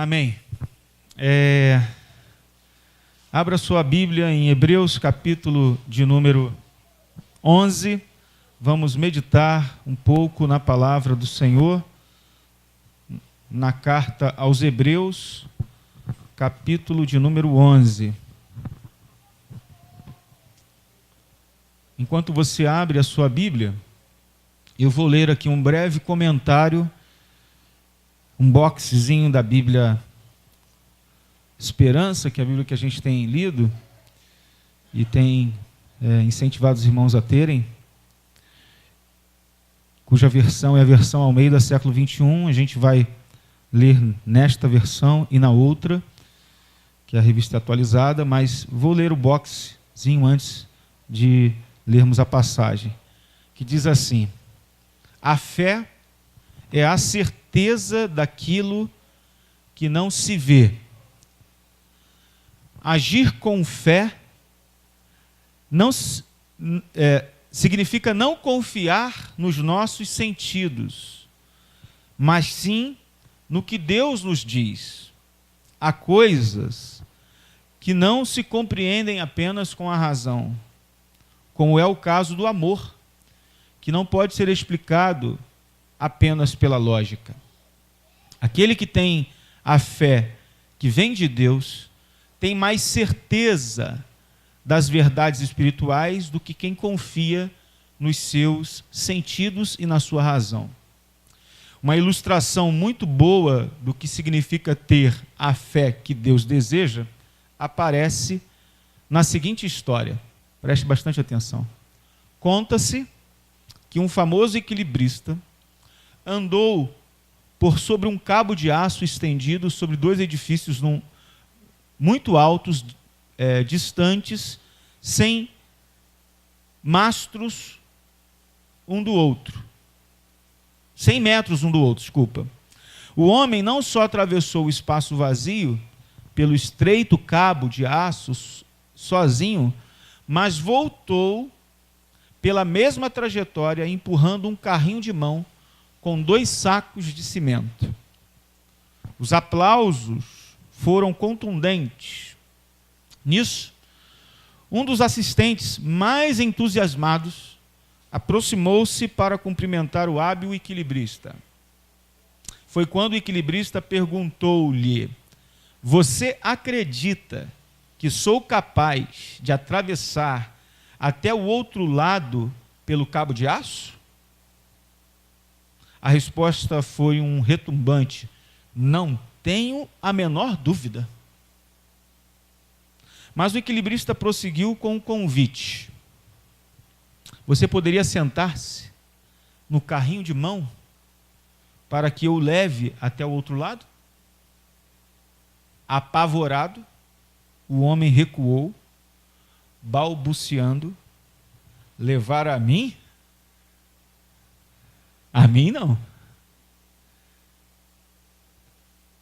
Amém. Abra sua Bíblia em Hebreus, capítulo de número 11. Vamos meditar um pouco na palavra do Senhor, na carta aos Hebreus, capítulo de número 11. Enquanto você abre a sua Bíblia, eu vou ler aqui um breve comentário, um boxezinho da Bíblia Esperança, que é a Bíblia que a gente tem lido e tem incentivado os irmãos a terem, cuja versão é a versão Almeida, século 21. A gente vai ler nesta versão e na outra, que é a revista atualizada, mas vou ler o boxezinho antes de lermos a passagem, que diz assim: a fé é a certeza daquilo que não se vê. Agir com fé não significa não confiar nos nossos sentidos, mas sim no que Deus nos diz. Há coisas que não se compreendem apenas com a razão, como é o caso do amor, que não pode ser explicado apenas pela lógica. Aquele que tem a fé que vem de Deus tem mais certeza das verdades espirituais do que quem confia nos seus sentidos e na sua razão. Uma ilustração muito boa do que significa ter a fé que Deus deseja aparece na seguinte história. Preste bastante atenção. Conta-se que um famoso equilibrista andou por sobre um cabo de aço estendido sobre dois edifícios muito altos, distantes, sem mastros um do outro. 100 metros um do outro, desculpa. O homem não só atravessou o espaço vazio pelo estreito cabo de aço sozinho, mas voltou pela mesma trajetória empurrando um carrinho de mão com 2 sacos de cimento. Os aplausos foram contundentes. Nisso, um dos assistentes mais entusiasmados aproximou-se para cumprimentar o hábil equilibrista. Foi quando o equilibrista perguntou-lhe: você acredita que sou capaz de atravessar até o outro lado pelo cabo de aço? A resposta foi um retumbante: não tenho a menor dúvida. Mas o equilibrista prosseguiu com um convite: você poderia sentar-se no carrinho de mão para que eu o leve até o outro lado? Apavorado, o homem recuou, balbuciando: levar a mim? A mim não.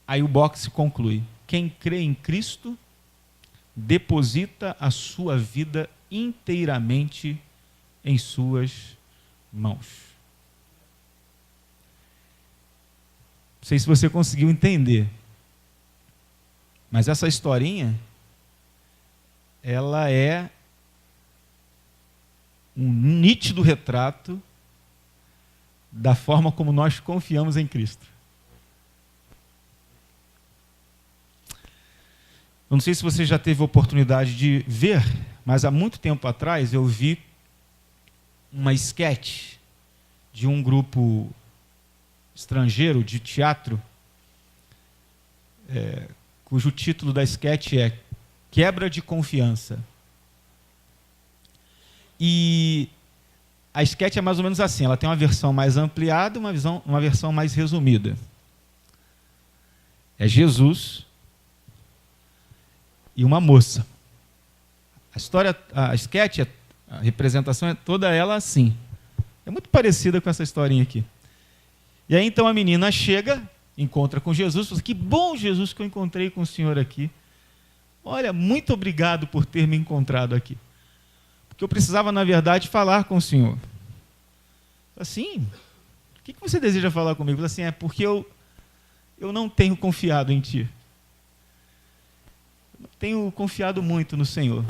Aí o boxe conclui: quem crê em Cristo deposita a sua vida inteiramente em suas mãos. Não sei se você conseguiu entender, mas essa historinha, ela é um nítido retrato da forma como nós confiamos em Cristo. Eu não sei se você já teve a oportunidade de ver, mas há muito tempo atrás eu vi uma sketch de um grupo estrangeiro de teatro, cujo título da sketch é Quebra de Confiança. E a sketch é mais ou menos assim, ela tem uma versão mais ampliada e uma versão mais resumida. É Jesus e uma moça. A sketch, a representação é toda ela assim. É muito parecida com essa historinha aqui. E aí então a menina chega, encontra com Jesus, fala: que bom, Jesus, que eu encontrei com o senhor aqui. Olha, muito obrigado por ter me encontrado aqui. Porque eu precisava, na verdade, falar com o senhor. Assim, o que você deseja falar comigo? Assim, porque eu eu não tenho confiado em ti. Eu não tenho confiado muito no Senhor.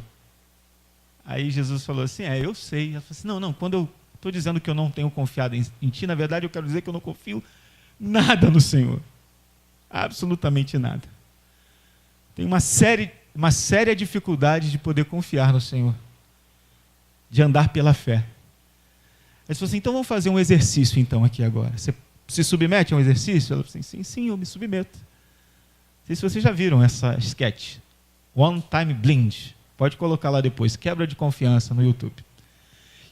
Aí Jesus falou assim, eu sei. Ela falou assim, não, quando eu estou dizendo que eu não tenho confiado em ti, na verdade eu quero dizer que eu não confio nada no Senhor. Absolutamente nada. Tenho uma séria dificuldade de poder confiar no Senhor. De andar pela fé. Ele falou assim, então vamos fazer um exercício então aqui agora. Você se submete a um exercício? Ela falou assim, sim, eu me submeto. Não sei se vocês já viram essa sketch. One Time Blind. Pode colocar lá depois. Quebra de confiança no YouTube.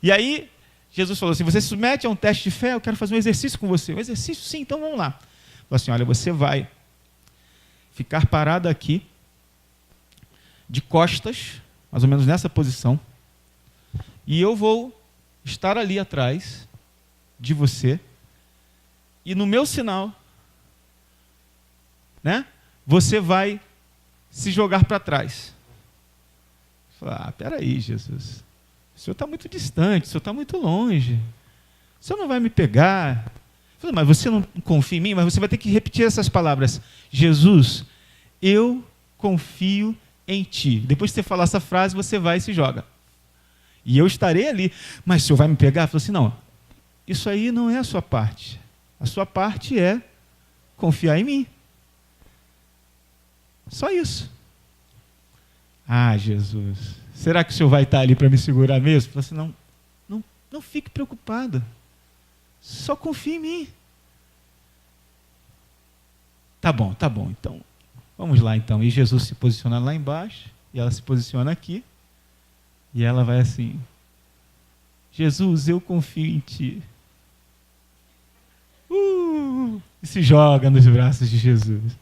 E aí, Jesus falou assim, você se submete a um teste de fé? Eu quero fazer um exercício com você. Um exercício? Sim, então vamos lá. Falou assim, olha, você vai ficar parado aqui, de costas, mais ou menos nessa posição, e eu vou estar ali atrás de você, e no meu sinal, você vai se jogar para trás. Peraí, Jesus, o Senhor está muito distante, o Senhor está muito longe, o Senhor não vai me pegar. Mas você não confia em mim? Mas você vai ter que repetir essas palavras. Jesus, eu confio em ti. Depois que você falar essa frase, você vai e se joga. E eu estarei ali. Mas o Senhor vai me pegar? Falou assim, não, isso aí não é a sua parte. A sua parte é confiar em mim. Só isso. Jesus, será que o Senhor vai estar ali para me segurar mesmo? Falou assim, não fique preocupado. Só confia em mim. Tá bom, então. Vamos lá então. E Jesus se posiciona lá embaixo, e ela se posiciona aqui, e ela vai assim, Jesus, eu confio em ti. E se joga nos braços de Jesus.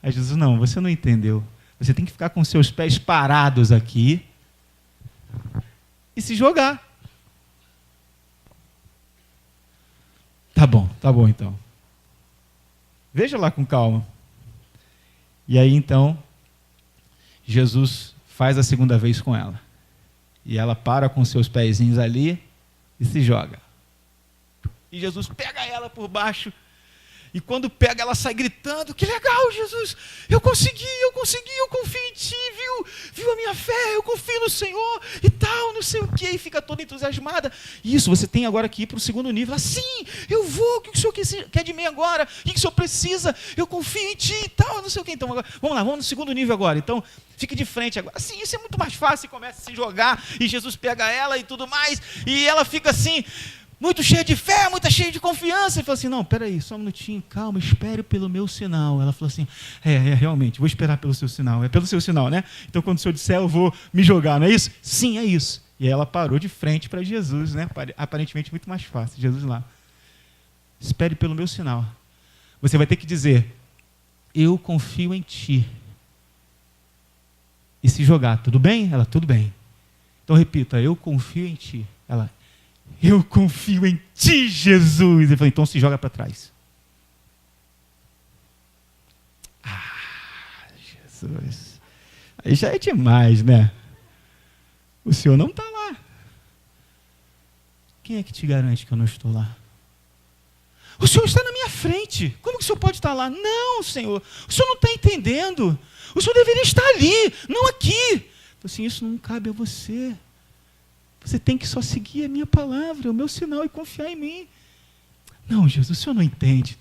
Aí Jesus, não, você não entendeu. Você tem que ficar com seus pés parados aqui e se jogar. Tá bom então. Veja lá com calma. E aí então, Jesus faz a segunda vez com ela. E ela para com seus pezinhos ali e se joga. E Jesus pega ela por baixo. E quando pega, ela sai gritando, que legal, Jesus, eu consegui, eu confio em ti, viu a minha fé, eu confio no Senhor e tal, não sei o quê, e fica toda entusiasmada. Isso, você tem agora que ir para o segundo nível. Sim, eu vou, o que o Senhor quer de mim agora? O que o Senhor precisa? Eu confio em ti e tal, não sei o quê. Então, agora, vamos lá, vamos no segundo nível agora. Então, fique de frente agora. Sim, isso é muito mais fácil, e começa a se jogar, e Jesus pega ela e tudo mais, e ela fica assim, muito cheia de fé, muito cheia de confiança. Ele falou assim, não, peraí, só um minutinho, calma, espere pelo meu sinal. Ela falou assim, realmente, vou esperar pelo seu sinal. É pelo seu sinal, né? Então, quando o Senhor disser, eu vou me jogar, não é isso? Sim, é isso. E aí ela parou de frente para Jesus, né? Aparentemente muito mais fácil. Jesus lá, espere pelo meu sinal. Você vai ter que dizer, eu confio em ti. E se jogar, tudo bem? Ela, tudo bem. Então repita, eu confio em ti. Ela, eu confio em ti, Jesus. Ele falou, então se joga para trás. Jesus. Aí já é demais, né? O Senhor não está lá. Quem é que te garante que eu não estou lá? O Senhor está na minha frente. Como que o Senhor pode estar lá? Não, Senhor. O Senhor não está entendendo. O Senhor deveria estar ali, não aqui. Assim, isso não cabe a você. Você tem que só seguir a minha palavra, o meu sinal e confiar em mim. Não, Jesus, o Senhor não entende.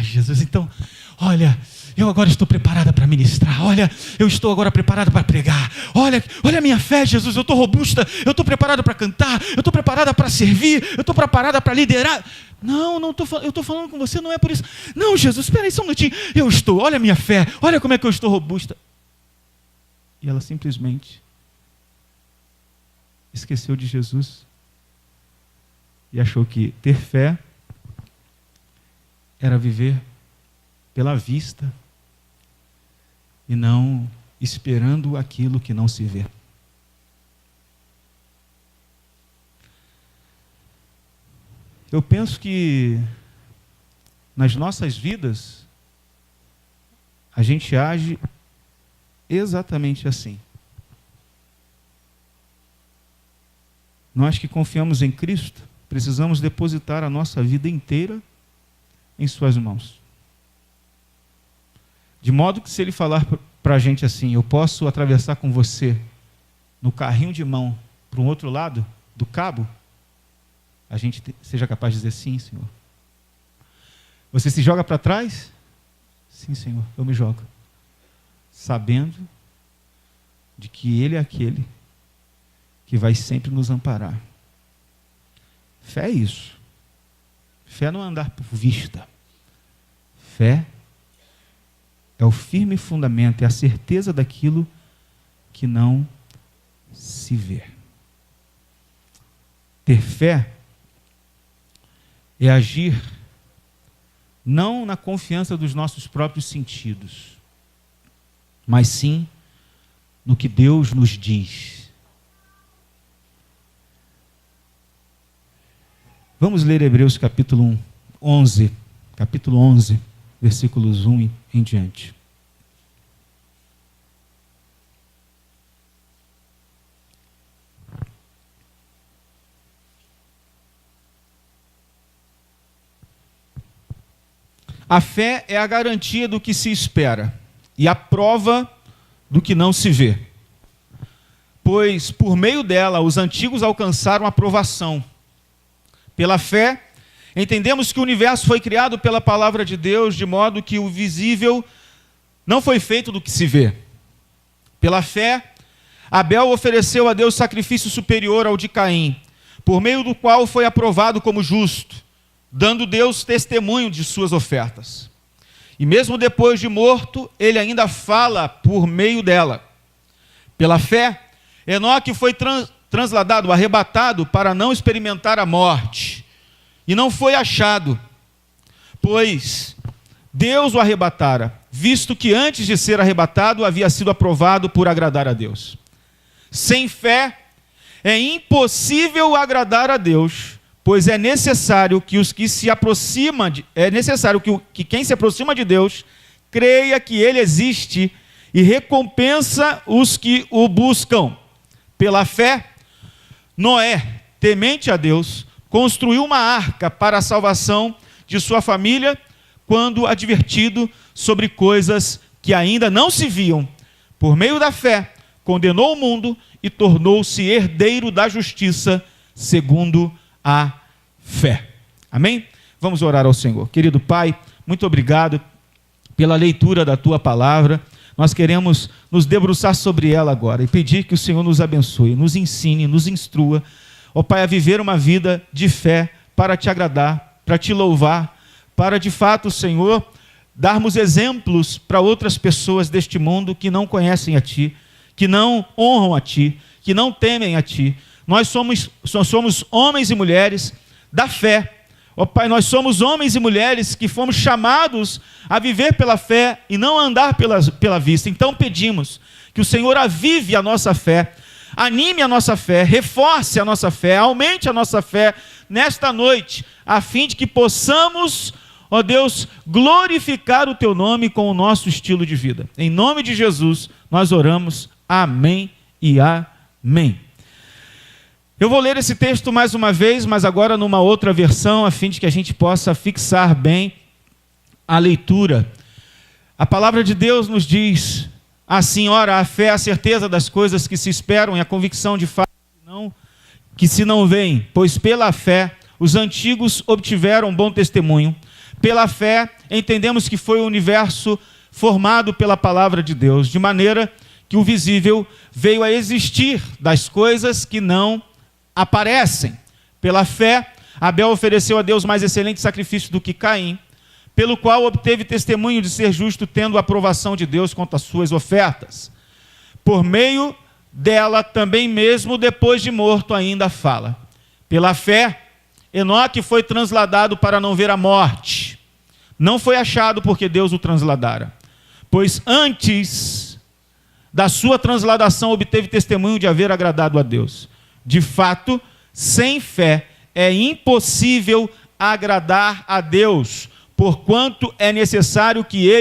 Jesus, então, olha, eu agora estou preparada para ministrar. Olha, eu estou agora preparada para pregar. Olha a minha fé, Jesus, eu estou robusta. Eu estou preparada para cantar. Eu estou preparada para servir. Eu estou preparada para liderar. Não estou falando, eu estou falando com você, não é por isso. Não, Jesus, espera aí só um minutinho. Eu estou, olha a minha fé. Olha como é que eu estou robusta. E ela simplesmente esqueceu de Jesus e achou que ter fé era viver pela vista e não esperando aquilo que não se vê. Eu penso que nas nossas vidas a gente age exatamente assim. Nós que confiamos em Cristo, precisamos depositar a nossa vida inteira em suas mãos. De modo que se ele falar para a gente assim, eu posso atravessar com você no carrinho de mão para um outro lado do cabo, a gente seja capaz de dizer sim, Senhor. Você se joga para trás? Sim, Senhor, eu me jogo. Sabendo de que Ele é aquele que vai sempre nos amparar. Fé é isso. Fé não é andar por vista. Fé é o firme fundamento, é a certeza daquilo que não se vê. Ter fé é agir não na confiança dos nossos próprios sentidos, mas sim no que Deus nos diz. Vamos ler Hebreus capítulo 11, versículos 1 em diante. A fé é a garantia do que se espera e a prova do que não se vê. Pois, por meio dela, os antigos alcançaram a aprovação. Pela fé, entendemos que o universo foi criado pela palavra de Deus, de modo que o visível não foi feito do que se vê. Pela fé, Abel ofereceu a Deus sacrifício superior ao de Caim, por meio do qual foi aprovado como justo, dando Deus testemunho de suas ofertas. E mesmo depois de morto, ele ainda fala por meio dela. Pela fé, Enoque foi transladado, arrebatado, para não experimentar a morte. E não foi achado, pois Deus o arrebatara, visto que antes de ser arrebatado, havia sido aprovado por agradar a Deus. Sem fé, é impossível agradar a Deus, pois é necessário que quem se aproxima de Deus creia que Ele existe e recompensa os que o buscam. Pela fé, Noé, temente a Deus, construiu uma arca para a salvação de sua família, quando advertido sobre coisas que ainda não se viam. Por meio da fé, condenou o mundo e tornou-se herdeiro da justiça, segundo a fé. Amém? Vamos orar ao Senhor. Querido Pai, muito obrigado pela leitura da Tua palavra. Nós queremos nos debruçar sobre ela agora e pedir que o Senhor nos abençoe, nos ensine, nos instrua, ó Pai, a viver uma vida de fé para Te agradar, para Te louvar, para de fato, Senhor, darmos exemplos para outras pessoas deste mundo que não conhecem a Ti, que não honram a Ti, que não temem a Ti. Nós somos homens e mulheres da fé. Ó Pai, nós somos homens e mulheres que fomos chamados a viver pela fé e não andar pela vista. Então pedimos que o Senhor avive a nossa fé, anime a nossa fé, reforce a nossa fé, aumente a nossa fé nesta noite, a fim de que possamos, ó Deus, glorificar o Teu nome com o nosso estilo de vida. Em nome de Jesus, nós oramos. Amém e amém. Eu vou ler esse texto mais uma vez, mas agora numa outra versão, a fim de que a gente possa fixar bem a leitura. A palavra de Deus nos diz assim: ora, a fé é a certeza das coisas que se esperam e a convicção de fatos que se não veem, pois pela fé os antigos obtiveram bom testemunho. Pela fé entendemos que foi o universo formado pela palavra de Deus, de maneira que o visível veio a existir das coisas que não aparecem. Pela fé, Abel ofereceu a Deus mais excelente sacrifício do que Caim, pelo qual obteve testemunho de ser justo, tendo a aprovação de Deus quanto às suas ofertas. Por meio dela, também mesmo depois de morto, ainda fala. Pela fé, Enoque foi transladado para não ver a morte. Não foi achado porque Deus o transladara, pois antes da sua transladação obteve testemunho de haver agradado a Deus. De fato, sem fé é impossível agradar a Deus, porquanto é necessário que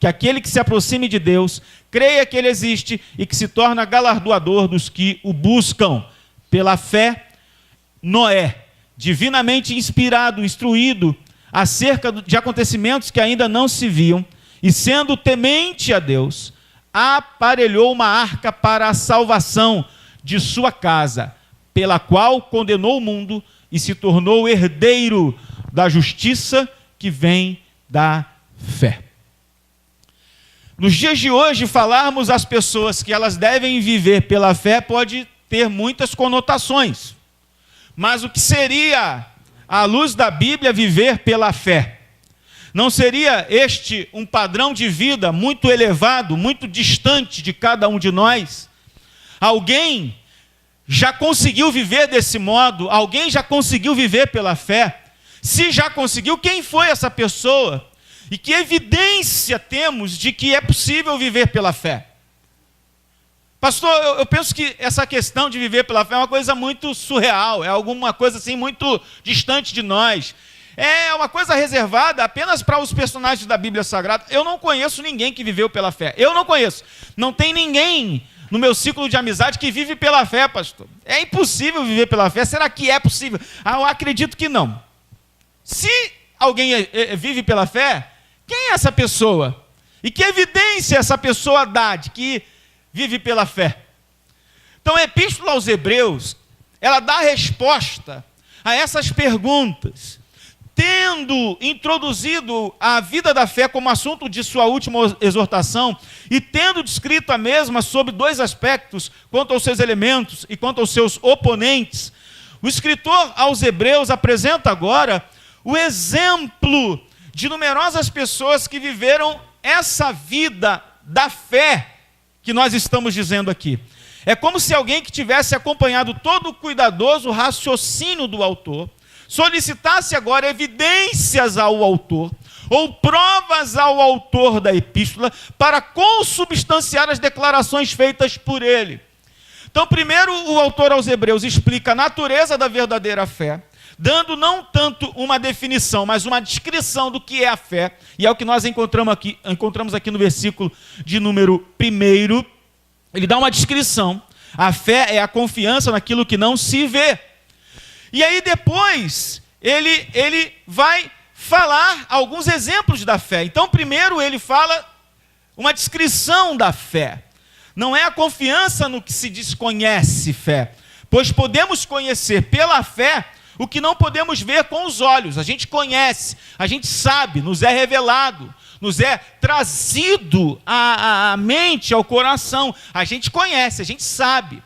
aquele que se aproxime de Deus, creia que Ele existe e que se torna galardoador dos que o buscam. Pela fé, Noé, divinamente inspirado, instruído acerca de acontecimentos que ainda não se viam, e sendo temente a Deus, aparelhou uma arca para a salvação de sua casa, pela qual condenou o mundo e se tornou herdeiro da justiça que vem da fé. Nos dias de hoje, falarmos às pessoas que elas devem viver pela fé pode ter muitas conotações. Mas o que seria, à luz da Bíblia, viver pela fé? Não seria este um padrão de vida muito elevado, muito distante de cada um de nós? Alguém já conseguiu viver desse modo? Alguém já conseguiu viver pela fé? Se já conseguiu, quem foi essa pessoa? E que evidência temos de que é possível viver pela fé? Pastor, eu penso que essa questão de viver pela fé é uma coisa muito surreal, é alguma coisa assim muito distante de nós. É uma coisa reservada apenas para os personagens da Bíblia Sagrada. Eu não conheço ninguém que viveu pela fé. Eu não conheço. Não tem ninguém no meu ciclo de amizade que vive pela fé, pastor. É impossível viver pela fé. Será que é possível? Eu acredito que não. Se alguém vive pela fé, quem é essa pessoa? E que evidência essa pessoa dá de que vive pela fé? Então, a Epístola aos Hebreus, ela dá resposta a essas perguntas, tendo introduzido a vida da fé como assunto de sua última exortação e tendo descrito a mesma sobre dois aspectos, quanto aos seus elementos e quanto aos seus oponentes. O escritor aos Hebreus apresenta agora o exemplo de numerosas pessoas que viveram essa vida da fé que nós estamos dizendo aqui. É como se alguém que tivesse acompanhado todo o cuidadoso raciocínio do autor solicitasse agora evidências ao autor, ou provas ao autor da epístola, para consubstanciar as declarações feitas por ele. Então, primeiro, o autor aos Hebreus explica a natureza da verdadeira fé, dando não tanto uma definição, mas uma descrição do que é a fé, e é o que nós encontramos aqui no versículo de número 1. Ele dá uma descrição. A fé é a confiança naquilo que não se vê. E aí depois, ele vai falar alguns exemplos da fé. Então, primeiro ele fala uma descrição da fé. Não é a confiança no que se desconhece fé, pois podemos conhecer pela fé o que não podemos ver com os olhos. A gente conhece, a gente sabe, nos é revelado, nos é trazido à mente, ao coração. A gente conhece, a gente sabe.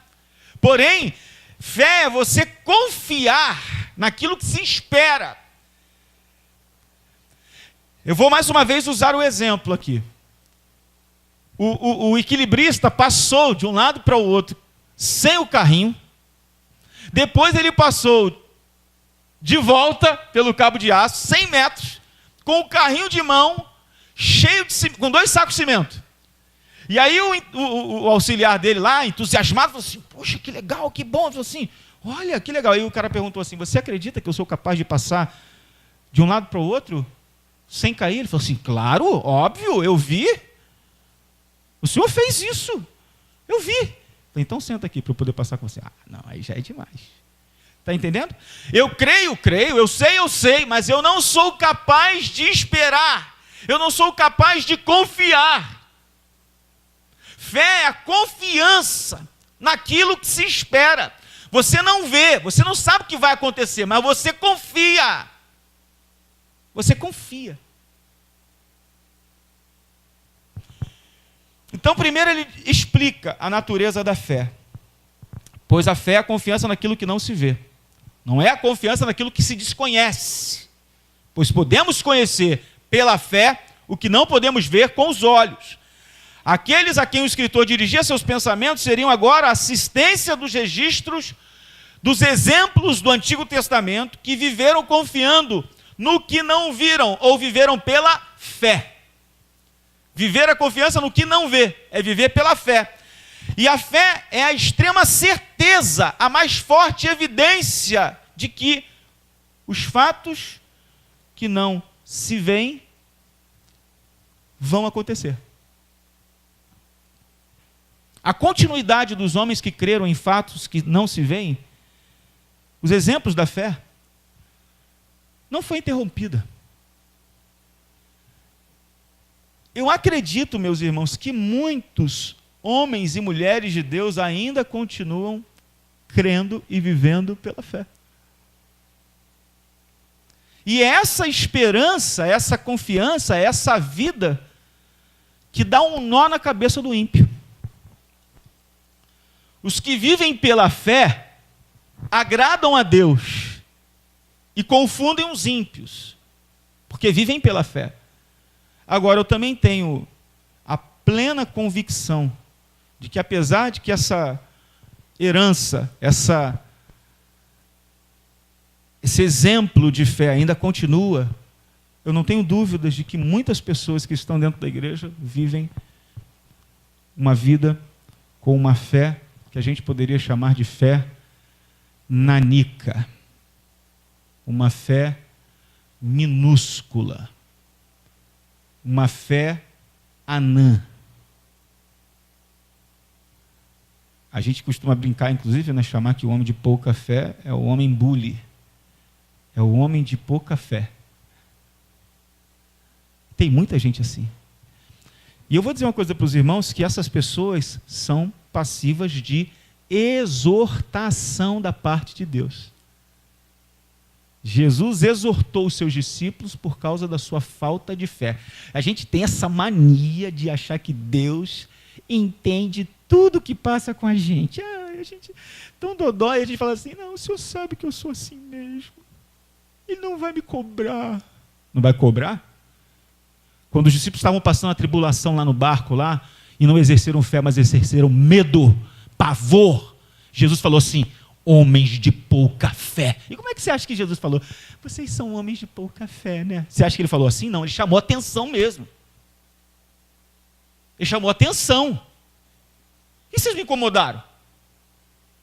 Porém, fé é você confiar naquilo que se espera. Eu vou mais uma vez usar o exemplo aqui. O equilibrista passou de um lado para o outro sem o carrinho. Depois ele passou de volta pelo cabo de aço, 100 metros, com o carrinho de mão, cheio de cimento, com 2 sacos de cimento. E aí o auxiliar dele lá, entusiasmado, falou assim: poxa, que legal, que bom. Ele falou assim: olha, que legal. Aí o cara perguntou assim: você acredita que eu sou capaz de passar de um lado para o outro sem cair? Ele falou assim: claro, óbvio, eu vi. O senhor fez isso, eu vi. Eu falei: então senta aqui para eu poder passar com você. Ah, não, aí já é demais. Está entendendo? Eu creio, eu sei, mas eu não sou capaz de esperar. Eu não sou capaz de confiar. Fé é a confiança naquilo que se espera. Você não vê, você não sabe o que vai acontecer, mas você confia. Você confia. Então, primeiro ele explica a natureza da fé. Pois a fé é a confiança naquilo que não se vê. Não é a confiança naquilo que se desconhece. Pois podemos conhecer pela fé o que não podemos ver com os olhos. Aqueles a quem o escritor dirigia seus pensamentos seriam agora a assistência dos registros, dos exemplos do Antigo Testamento, que viveram confiando no que não viram, ou viveram pela fé. Viver a confiança no que não vê, é viver pela fé. E a fé é a extrema certeza, a mais forte evidência de que os fatos que não se veem vão acontecer. A continuidade dos homens que creram em fatos que não se veem, os exemplos da fé, não foi interrompida. eu acredito, meus irmãos, que muitos homens e mulheres de Deus ainda continuam crendo e vivendo pela fé. E essa esperança, essa confiança, essa vida que dá um nó na cabeça do ímpio. Os que vivem pela fé agradam a Deus e confundem os ímpios, porque vivem pela fé. Agora, eu também tenho a plena convicção de que, apesar de que essa herança, esse exemplo de fé ainda continua, eu não tenho dúvidas de que muitas pessoas que estão dentro da igreja vivem uma vida com uma fé que a gente poderia chamar de fé nanica, uma fé minúscula, uma fé anã. A gente costuma brincar, inclusive, né, chamar que o homem de pouca fé é o homem bully, é o homem de pouca fé. Tem muita gente assim. E eu vou dizer uma coisa para os irmãos, que essas pessoas são passivas de exortação da parte de Deus. Jesus exortou os seus discípulos por causa da sua falta de fé. A gente tem essa mania de achar que Deus entende tudo que passa com a gente. A gente tão dodói, a gente fala assim, não, o Senhor sabe que eu sou assim mesmo. Ele não vai me cobrar. Não vai cobrar? Quando os discípulos estavam passando a tribulação lá no barco, lá, e não exerceram fé, mas exerceram medo, pavor, Jesus falou assim, homens de pouca fé. E como é que você acha que Jesus falou? Vocês são homens de pouca fé, né? Você acha que ele falou assim? Não, ele chamou atenção mesmo. Ele chamou atenção. E vocês me incomodaram?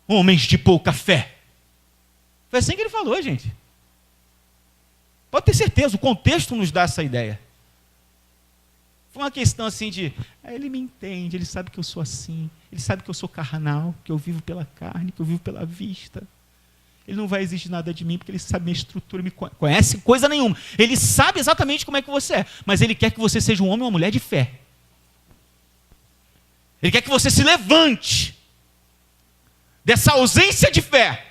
Homens de pouca fé. Foi assim que ele falou, gente. Pode ter certeza, o contexto nos dá essa ideia. Foi uma questão assim de, ele me entende, ele sabe que eu sou assim, ele sabe que eu sou carnal, que eu vivo pela carne, que eu vivo pela vista. Ele não vai exigir nada de mim, porque ele sabe minha estrutura, me conhece coisa nenhuma. Ele sabe exatamente como é que você é, mas ele quer que você seja um homem ou uma mulher de fé. Ele quer que você se levante dessa ausência de fé.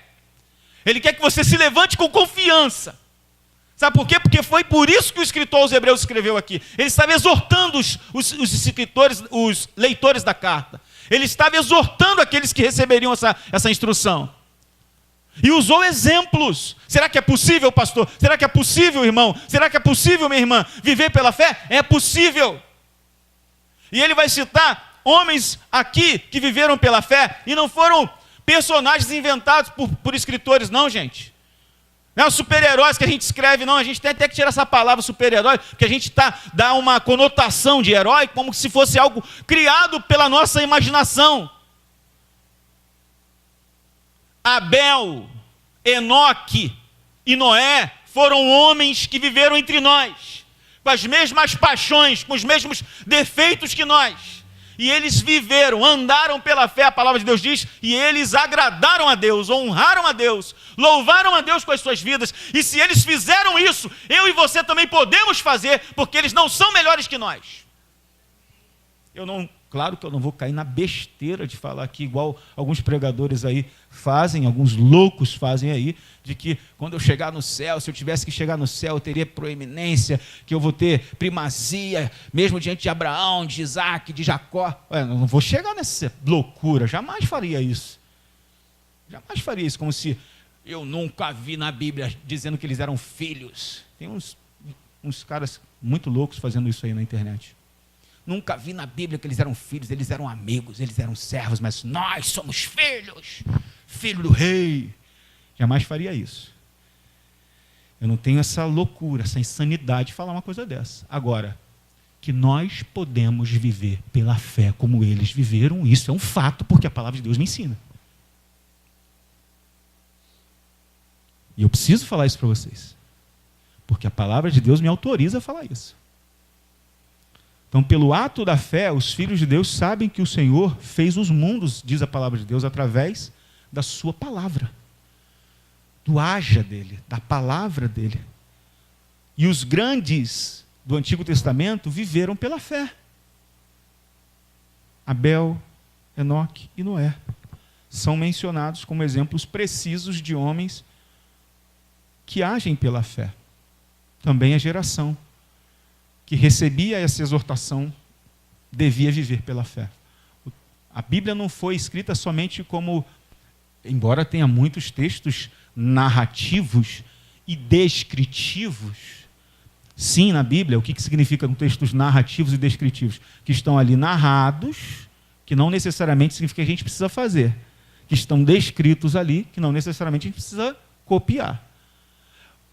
Ele quer que você se levante com confiança. Sabe por quê? Porque foi por isso que o escritor aos Hebreus escreveu aqui. Ele estava exortando os escritores, os leitores da carta. Ele estava exortando aqueles que receberiam essa instrução. E usou exemplos. Será que é possível, pastor? Será que é possível, irmão? Será que é possível, minha irmã, viver pela fé? É possível. E ele vai citar homens aqui que viveram pela fé e não foram personagens inventados por escritores, não, gente. Não é os super-heróis que a gente escreve, não. A gente tem até que tirar essa palavra super-herói, porque a gente dá uma conotação de herói como se fosse algo criado pela nossa imaginação. Abel, Enoque e Noé foram homens que viveram entre nós, com as mesmas paixões, com os mesmos defeitos que nós. E eles viveram, andaram pela fé, a palavra de Deus diz, e eles agradaram a Deus, honraram a Deus, louvaram a Deus com as suas vidas. E se eles fizeram isso, eu e você também podemos fazer, porque eles não são melhores que nós. Claro que eu não vou cair na besteira de falar aqui, igual alguns pregadores aí fazem, alguns loucos fazem aí, de que quando eu chegar no céu, se eu tivesse que chegar no céu, eu teria proeminência, que eu vou ter primazia, mesmo diante de Abraão, de Isaac, de Jacó. Eu não vou chegar nessa loucura, jamais faria isso. Jamais faria isso, como se eu nunca vi na Bíblia dizendo que eles eram filhos. Tem uns caras muito loucos fazendo isso aí na internet. Nunca vi na Bíblia que eles eram filhos, eles eram amigos, eles eram servos, mas nós somos filhos, filho do rei. Jamais faria isso. Eu não tenho essa loucura, essa insanidade de falar uma coisa dessa. Agora, que nós podemos viver pela fé como eles viveram, isso é um fato, porque a palavra de Deus me ensina. E eu preciso falar isso para vocês, porque a palavra de Deus me autoriza a falar isso. Então, pelo ato da fé, os filhos de Deus sabem que o Senhor fez os mundos, diz a palavra de Deus, através da sua palavra. Do haja dele, da palavra dele. E os grandes do Antigo Testamento viveram pela fé. Abel, Enoque e Noé são mencionados como exemplos precisos de homens que agem pela fé. Também a geração que recebia essa exortação devia viver pela fé. A Bíblia não foi escrita somente como, embora tenha muitos textos narrativos e descritivos. Sim, na Bíblia, o que significa textos narrativos e descritivos? Que estão ali narrados, que não necessariamente significa que a gente precisa fazer. Que estão descritos ali, que não necessariamente a gente precisa copiar.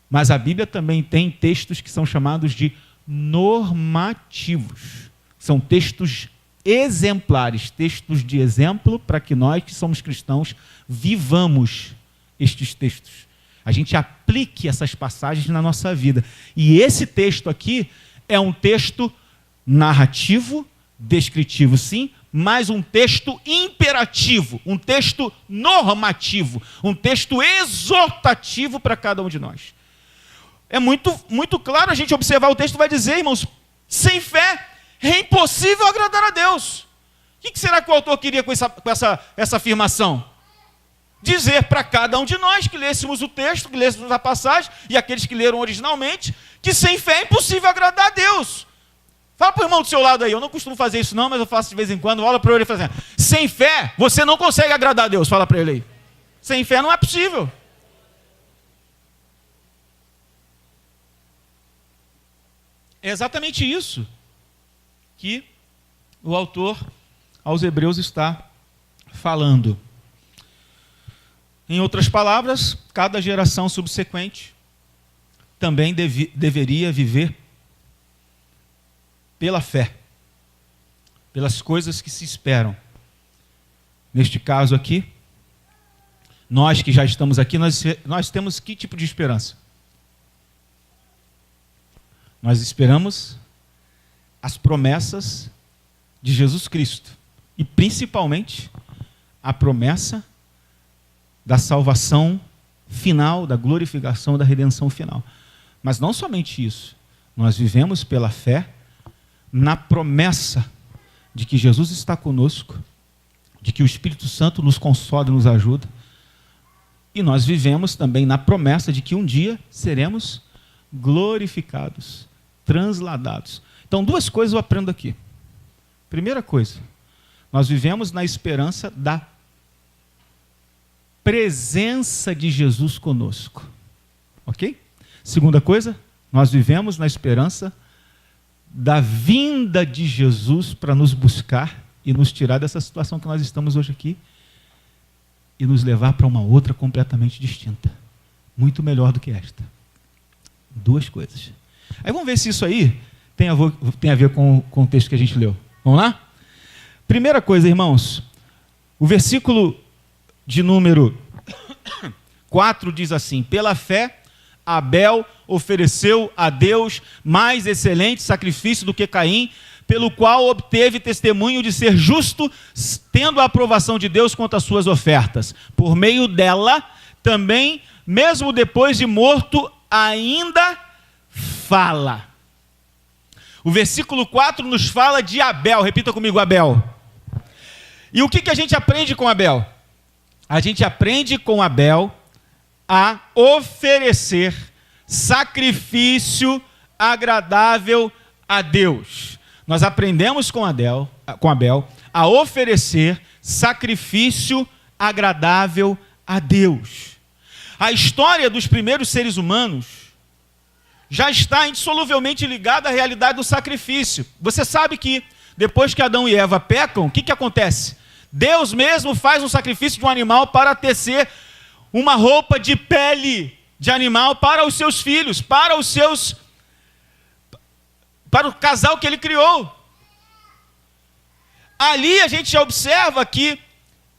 Mas a Bíblia também tem textos que são chamados de normativos. São textos exemplares, textos de exemplo para que nós que somos cristãos vivamos estes textos. A gente aplique essas passagens na nossa vida. E esse texto aqui é um texto narrativo, descritivo sim, mas um texto imperativo, um texto normativo, um texto exortativo para cada um de nós. É muito claro a gente observar o texto, vai dizer, irmãos, sem fé é impossível agradar a Deus. O que será que o autor queria com essa afirmação? Dizer para cada um de nós que lêssemos o texto, que lêssemos a passagem, e aqueles que leram originalmente, que sem fé é impossível agradar a Deus. Fala para o irmão do seu lado aí, eu não costumo fazer isso não, mas eu faço de vez em quando, olha para ele fazendo. Sem fé, você não consegue agradar a Deus, fala para ele aí. Sem fé não é possível. É exatamente isso que o autor aos Hebreus está falando. Em outras palavras, cada geração subsequente também deveria viver pela fé, pelas coisas que se esperam. Neste caso aqui, nós que já estamos aqui, nós temos que tipo de esperança? Nós esperamos as promessas de Jesus Cristo e principalmente a promessa da salvação final, da glorificação, da redenção final. Mas não somente isso, nós vivemos pela fé na promessa de que Jesus está conosco, de que o Espírito Santo nos consola e nos ajuda, e nós vivemos também na promessa de que um dia seremos glorificados, transladados. Então, duas coisas eu aprendo aqui. Primeira coisa, nós vivemos na esperança da presença de Jesus conosco. Ok? Segunda coisa, nós vivemos na esperança da vinda de Jesus para nos buscar e nos tirar dessa situação que nós estamos hoje aqui e nos levar para uma outra completamente distinta. Muito melhor do que esta. Duas coisas. Aí vamos ver se isso aí tem a ver com o texto que a gente leu. Vamos lá? Primeira coisa, irmãos, o versículo de número 4 diz assim: pela fé, Abel ofereceu a Deus mais excelente sacrifício do que Caim, pelo qual obteve testemunho de ser justo, tendo a aprovação de Deus quanto às suas ofertas. Por meio dela, também, mesmo depois de morto, ainda fala. O versículo 4 nos fala de Abel. Repita comigo, Abel. E o que a gente aprende com Abel? A gente aprende com Abel a oferecer sacrifício agradável a Deus. Nós aprendemos com Abel a oferecer sacrifício agradável a Deus. A história dos primeiros seres humanos já está indissoluvelmente ligada à realidade do sacrifício. Você sabe que depois que Adão e Eva pecam, o que acontece? Deus mesmo faz um sacrifício de um animal para tecer uma roupa de pele de animal para os seus filhos, para o casal que ele criou. Ali a gente já observa que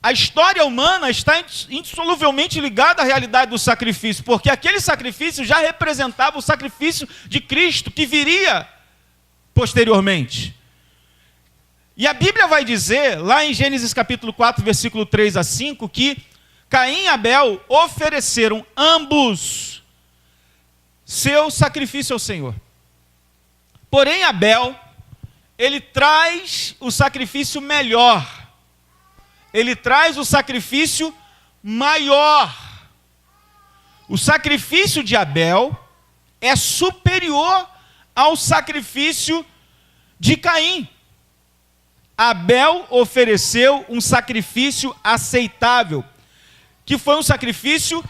a história humana está indissoluvelmente ligada à realidade do sacrifício, porque aquele sacrifício já representava o sacrifício de Cristo, que viria posteriormente. E a Bíblia vai dizer, lá em Gênesis capítulo 4, versículo 3 a 5, que Caim e Abel ofereceram ambos seu sacrifício ao Senhor. Porém, Abel, ele traz o sacrifício melhor. Ele traz o sacrifício maior. O sacrifício de Abel é superior ao sacrifício de Caim. Abel ofereceu um sacrifício aceitável, que foi um sacrifício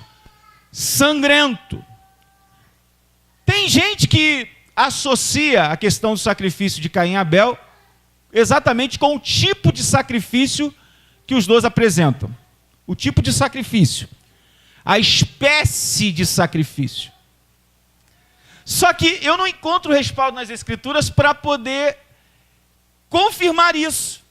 sangrento. Tem gente que associa a questão do sacrifício de Caim e Abel exatamente com o tipo de sacrifício que os dois apresentam. O tipo de sacrifício, a espécie de sacrifício. Só que eu não encontro respaldo nas Escrituras para poder confirmar isso.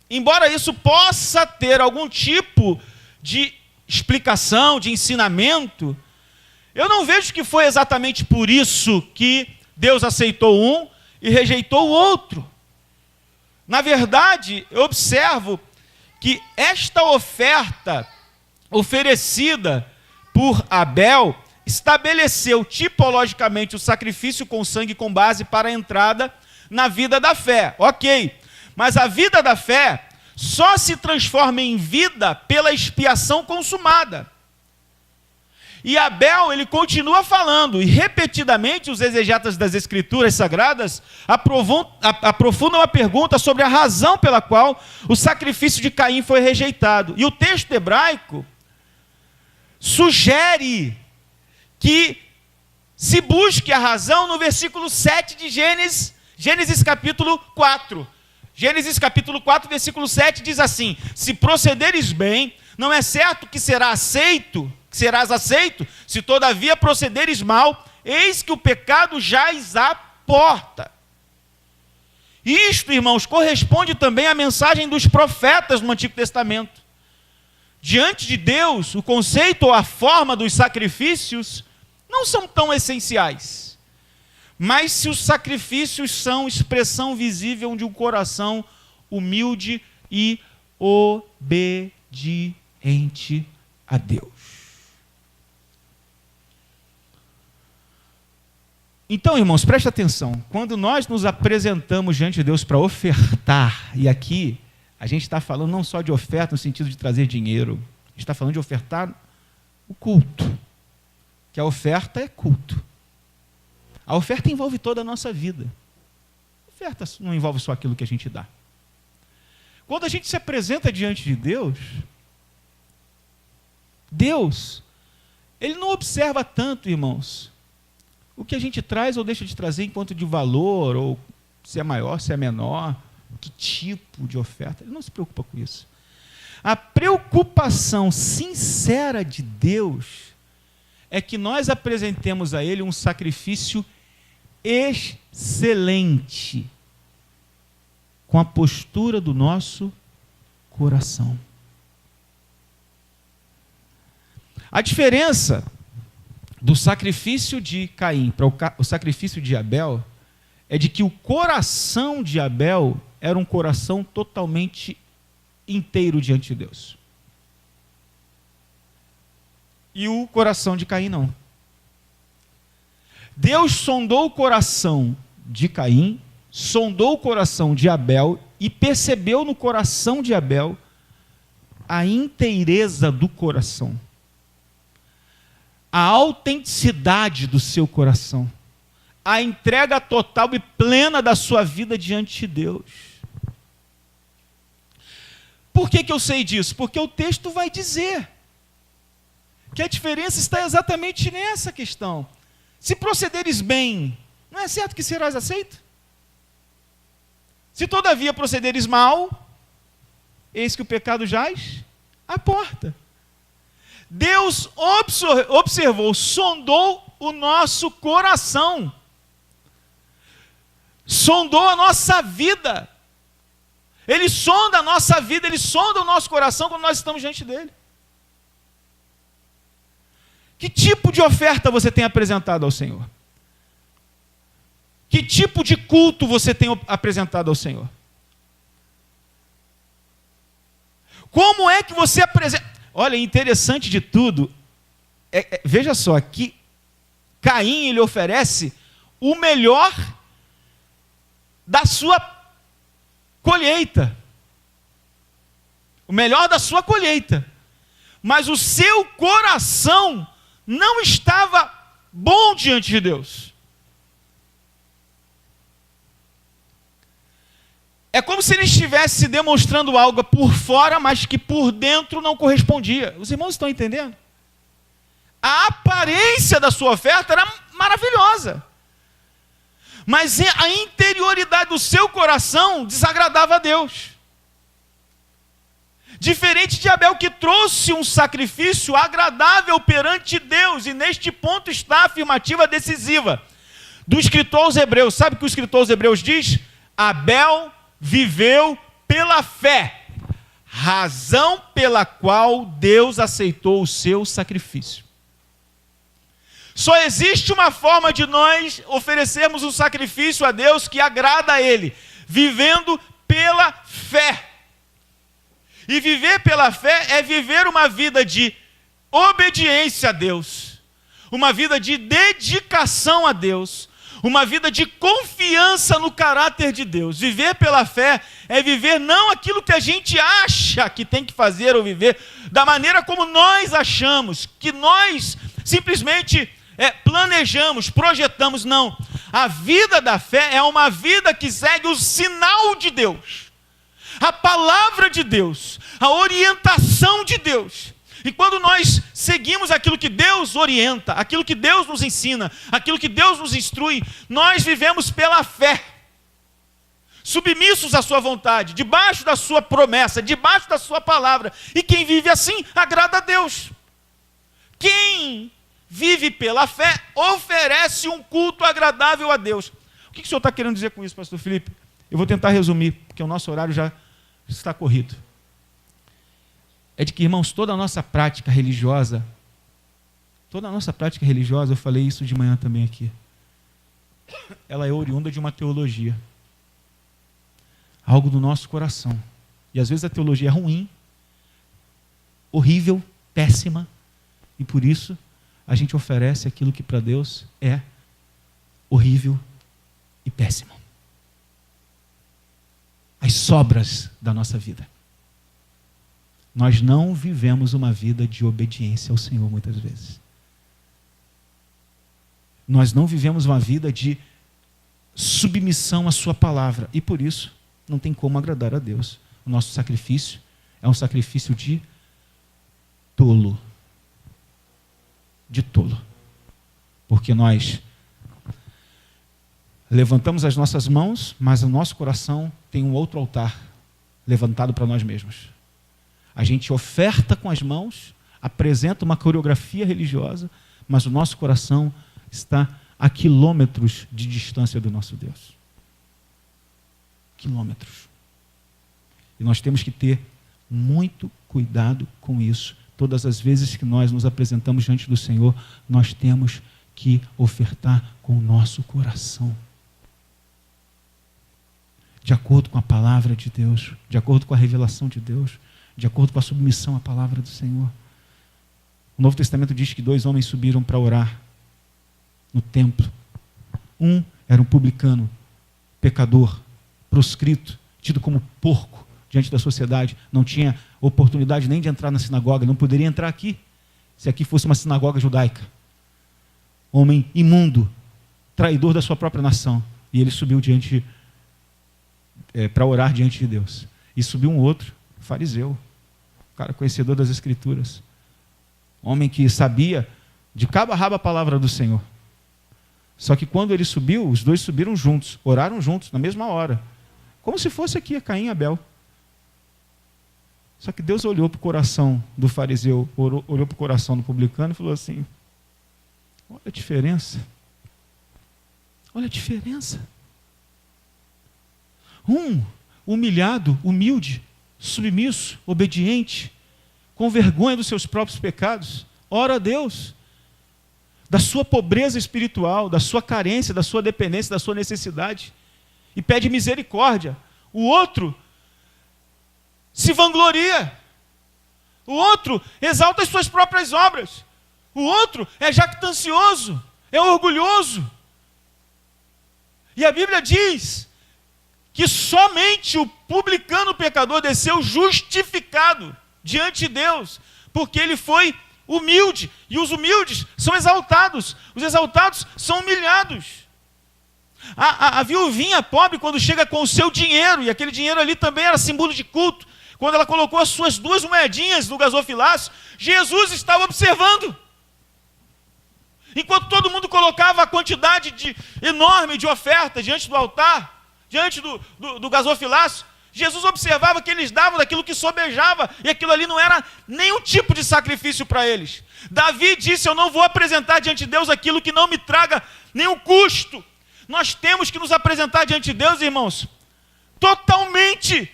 Embora isso possa ter algum tipo de explicação, de ensinamento, eu não vejo que foi exatamente por isso que Deus aceitou um e rejeitou o outro. Na verdade, eu observo que esta oferta oferecida por Abel estabeleceu tipologicamente o sacrifício com sangue com base para a entrada na vida da fé. Ok, mas a vida da fé só se transforma em vida pela expiação consumada. E Abel, ele continua falando, e repetidamente os exegetas das Escrituras Sagradas aprofundam a pergunta sobre a razão pela qual o sacrifício de Caim foi rejeitado. E o texto hebraico sugere que se busque a razão no versículo 7 de Gênesis capítulo 4. Gênesis capítulo 4, versículo 7 diz assim: se procederes bem, não é certo que serás aceito, se todavia procederes mal, eis que o pecado jaz à porta. Isto, irmãos, corresponde também à mensagem dos profetas no Antigo Testamento. Diante de Deus, o conceito ou a forma dos sacrifícios não são tão essenciais. Mas se os sacrifícios são expressão visível de um coração humilde e obediente a Deus. Então, irmãos, preste atenção. Quando nós nos apresentamos diante de Deus para ofertar, e aqui a gente está falando não só de oferta no sentido de trazer dinheiro, a gente está falando de ofertar o culto, que a oferta é culto. A oferta envolve toda a nossa vida. A oferta não envolve só aquilo que a gente dá. Quando a gente se apresenta diante de Deus, Ele não observa tanto, irmãos, o que a gente traz ou deixa de trazer enquanto de valor, ou se é maior, se é menor, que tipo de oferta. Ele não se preocupa com isso. A preocupação sincera de Deus é que nós apresentemos a Ele um sacrifício excelente, com a postura do nosso coração. A diferença do sacrifício de Caim para o sacrifício de Abel é de que o coração de Abel era um coração totalmente inteiro diante de Deus. E o coração de Caim não. Deus sondou o coração de Caim, sondou o coração de Abel e percebeu no coração de Abel a inteireza do coração, a autenticidade do seu coração, a entrega total e plena da sua vida diante de Deus. Por que eu sei disso? Porque o texto vai dizer que a diferença está exatamente nessa questão. Se procederes bem, não é certo que serás aceito? Se todavia procederes mal, eis que o pecado jaz à porta. Deus observou, sondou o nosso coração, sondou a nossa vida. Ele sonda a nossa vida, Ele sonda o nosso coração quando nós estamos diante dEle. Que tipo de oferta você tem apresentado ao Senhor? Que tipo de culto você tem apresentado ao Senhor? Como é que você apresenta? Olha, interessante de tudo, veja só, que Caim ele oferece o melhor da sua colheita. O melhor da sua colheita. Mas o seu coração não estava bom diante de Deus. É como se ele estivesse demonstrando algo por fora, mas que por dentro não correspondia. Os irmãos estão entendendo? A aparência da sua oferta era maravilhosa. Mas a interioridade do seu coração desagradava a Deus. Diferente de Abel, que trouxe um sacrifício agradável perante Deus. E neste ponto está a afirmativa decisiva do escritor aos Hebreus. Sabe o que o escritor aos Hebreus diz? Abel viveu pela fé, razão pela qual Deus aceitou o seu sacrifício. Só existe uma forma de nós oferecermos um sacrifício a Deus que agrada a Ele, vivendo pela fé. E viver pela fé é viver uma vida de obediência a Deus, uma vida de dedicação a Deus, uma vida de confiança no caráter de Deus. Viver pela fé é viver não aquilo que a gente acha que tem que fazer ou viver, da maneira como nós achamos, que nós simplesmente planejamos, projetamos. Não. A vida da fé é uma vida que segue o sinal de Deus, a palavra de Deus, a orientação de Deus. E quando nós seguimos aquilo que Deus orienta, aquilo que Deus nos ensina, aquilo que Deus nos instrui, nós vivemos pela fé, submissos à sua vontade, debaixo da sua promessa, debaixo da sua palavra. E quem vive assim agrada a Deus. Quem vive pela fé oferece um culto agradável a Deus. O que o senhor está querendo dizer com isso, pastor Felipe? Eu vou tentar resumir, porque o nosso horário já está corrido. É de que, irmãos, toda a nossa prática religiosa, eu falei isso de manhã também aqui, ela é oriunda de uma teologia, algo do nosso coração. E às vezes a teologia é ruim, horrível, péssima, e por isso a gente oferece aquilo que para Deus é horrível e péssimo. As sobras da nossa vida. Nós não vivemos uma vida de obediência ao Senhor muitas vezes. Nós não vivemos uma vida de submissão à sua palavra. E por isso, não tem como agradar a Deus. O nosso sacrifício é um sacrifício de tolo. De tolo. Porque nós levantamos as nossas mãos, mas o nosso coração tem um outro altar levantado para nós mesmos. A gente oferta com as mãos, apresenta uma coreografia religiosa, mas o nosso coração está a quilômetros de distância do nosso Deus. Quilômetros. E nós temos que ter muito cuidado com isso. Todas as vezes que nós nos apresentamos diante do Senhor, nós temos que ofertar com o nosso coração. De acordo com a palavra de Deus, de acordo com a revelação de Deus, de acordo com a submissão à palavra do Senhor. O Novo Testamento diz que 2 homens subiram para orar no templo. Um era um publicano, pecador, proscrito, tido como porco diante da sociedade. Não tinha oportunidade nem de entrar na sinagoga, não poderia entrar aqui, se aqui fosse uma sinagoga judaica. Homem imundo, traidor da sua própria nação. E ele subiu para orar diante de Deus. E subiu um outro, fariseu, cara conhecedor das Escrituras, homem que sabia de cabo a rabo a palavra do Senhor. Só que quando ele subiu, os dois subiram juntos, oraram juntos, na mesma hora, como se fosse aqui Caim e Abel. Só que Deus olhou para o coração do fariseu, olhou para o coração do publicano e falou assim: olha a diferença, olha a diferença. Um humilhado, humilde, submisso, obediente, com vergonha dos seus próprios pecados, ora a Deus, da sua pobreza espiritual, da sua carência, da sua dependência, da sua necessidade, e pede misericórdia. O outro se vangloria, o outro exalta as suas próprias obras, o outro é jactancioso, é orgulhoso. E a Bíblia diz que somente o publicano pecador desceu justificado diante de Deus, porque ele foi humilde, e os humildes são exaltados, os exaltados são humilhados. A viuvinha pobre, quando chega com o seu dinheiro, e aquele dinheiro ali também era símbolo de culto, quando ela colocou as suas 2 moedinhas no gasofilácio, Jesus estava observando. Enquanto todo mundo colocava a quantidade enorme de oferta diante do altar, diante do gasofilácio, Jesus observava que eles davam daquilo que sobejava, e aquilo ali não era nenhum tipo de sacrifício para eles. Davi disse: eu não vou apresentar diante de Deus aquilo que não me traga nenhum custo. Nós temos que nos apresentar diante de Deus, irmãos, totalmente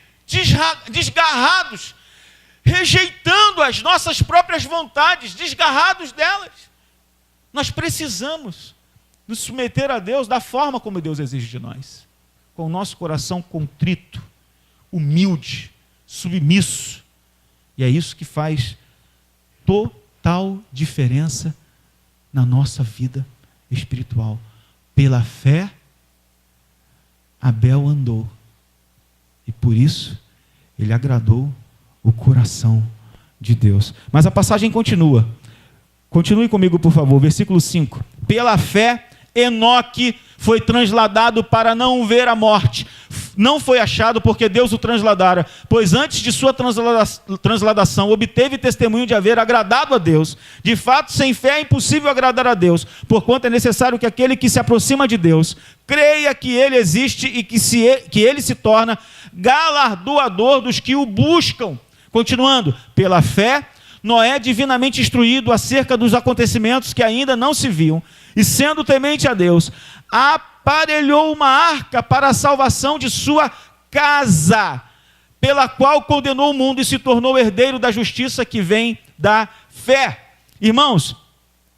desgarrados, rejeitando as nossas próprias vontades, desgarrados delas. Nós precisamos nos submeter a Deus da forma como Deus exige de nós, com o nosso coração contrito, humilde, submisso. E é isso que faz total diferença na nossa vida espiritual. Pela fé, Abel andou, e por isso ele agradou o coração de Deus. Mas a passagem continua. Continue comigo, por favor, versículo 5. Pela fé, Enoque foi transladado para não ver a morte. Não foi achado porque Deus o transladara, pois antes de sua transladação obteve testemunho de haver agradado a Deus. De fato, sem fé é impossível agradar a Deus, porquanto é necessário que aquele que se aproxima de Deus creia que Ele existe e que Ele se torna galardoador dos que o buscam. Continuando, pela fé, Noé, divinamente instruído acerca dos acontecimentos que ainda não se viam, e sendo temente a Deus, aparelhou uma arca para a salvação de sua casa, pela qual condenou o mundo e se tornou herdeiro da justiça que vem da fé. Irmãos,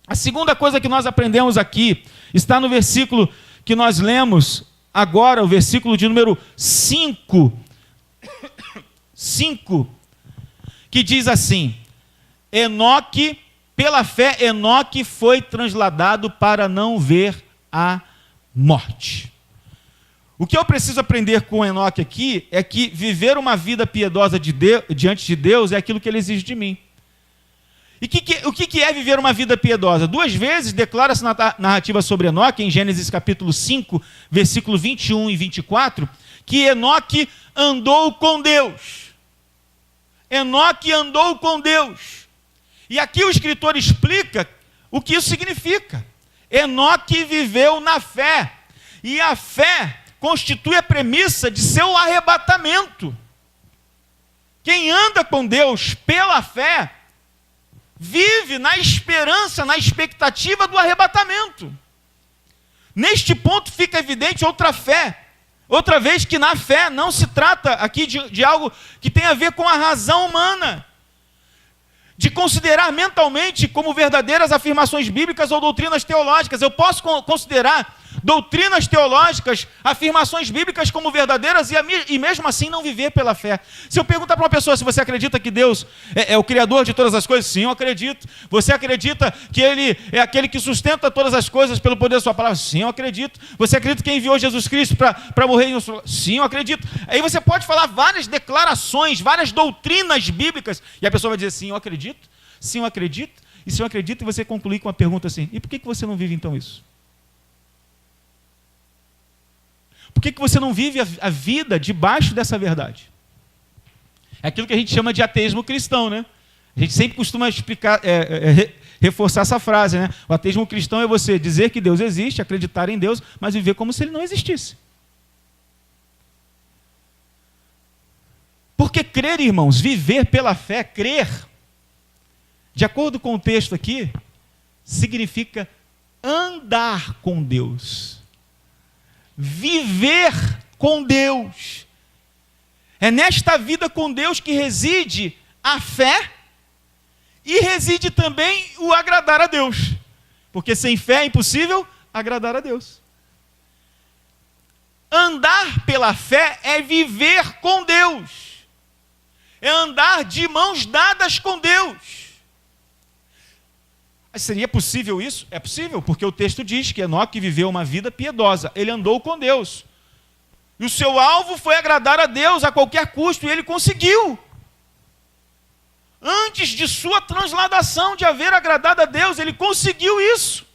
a segunda coisa que nós aprendemos aqui está no versículo que nós lemos agora, o versículo de número 5, que diz assim: Enoque, pela fé, Enoque foi transladado para não ver a morte. O que eu preciso aprender com Enoque aqui é que viver uma vida piedosa diante de Deus é aquilo que Ele exige de mim. E o que é viver uma vida piedosa? 2 vezes declara-se na narrativa sobre Enoque, em Gênesis capítulo 5, versículo 21 e 24, que Enoque andou com Deus. Enoque andou com Deus. E aqui o escritor explica o que isso significa. Enoque viveu na fé, e a fé constitui a premissa de seu arrebatamento. Quem anda com Deus pela fé, vive na esperança, na expectativa do arrebatamento. Neste ponto fica evidente outra vez que na fé não se trata aqui de algo que tem a ver com a razão humana, de considerar mentalmente como verdadeiras afirmações bíblicas ou doutrinas teológicas. Eu posso considerar doutrinas teológicas, afirmações bíblicas como verdadeiras e mesmo assim não viver pela fé. Se eu perguntar para uma pessoa se você acredita que Deus é o Criador de todas as coisas, sim, eu acredito. Você acredita que Ele é aquele que sustenta todas as coisas pelo poder da sua palavra? Sim, eu acredito. Você acredita que enviou Jesus Cristo para morrer? Sim, eu acredito. Aí você pode falar várias declarações, várias doutrinas bíblicas, e a pessoa vai dizer: sim, eu acredito. Sim, eu acredito. E se eu acredito, e você concluir com uma pergunta assim: e por que você não vive então isso? Por que você não vive a vida debaixo dessa verdade? É aquilo que a gente chama de ateísmo cristão, né? A gente sempre costuma explicar, reforçar essa frase, né? O ateísmo cristão é você dizer que Deus existe, acreditar em Deus, mas viver como se Ele não existisse. Porque crer, irmãos, viver pela fé, crer, de acordo com o texto aqui, significa andar com Deus. Viver com Deus. É nesta vida com Deus que reside a fé e reside também o agradar a Deus. Porque sem fé é impossível agradar a Deus. Andar pela fé é viver com Deus. É andar de mãos dadas com Deus. Mas seria possível isso? É possível, porque o texto diz que Enoque viveu uma vida piedosa. Ele andou com Deus. E o seu alvo foi agradar a Deus a qualquer custo, e ele conseguiu. Antes de sua transladação, de haver agradado a Deus, ele conseguiu isso.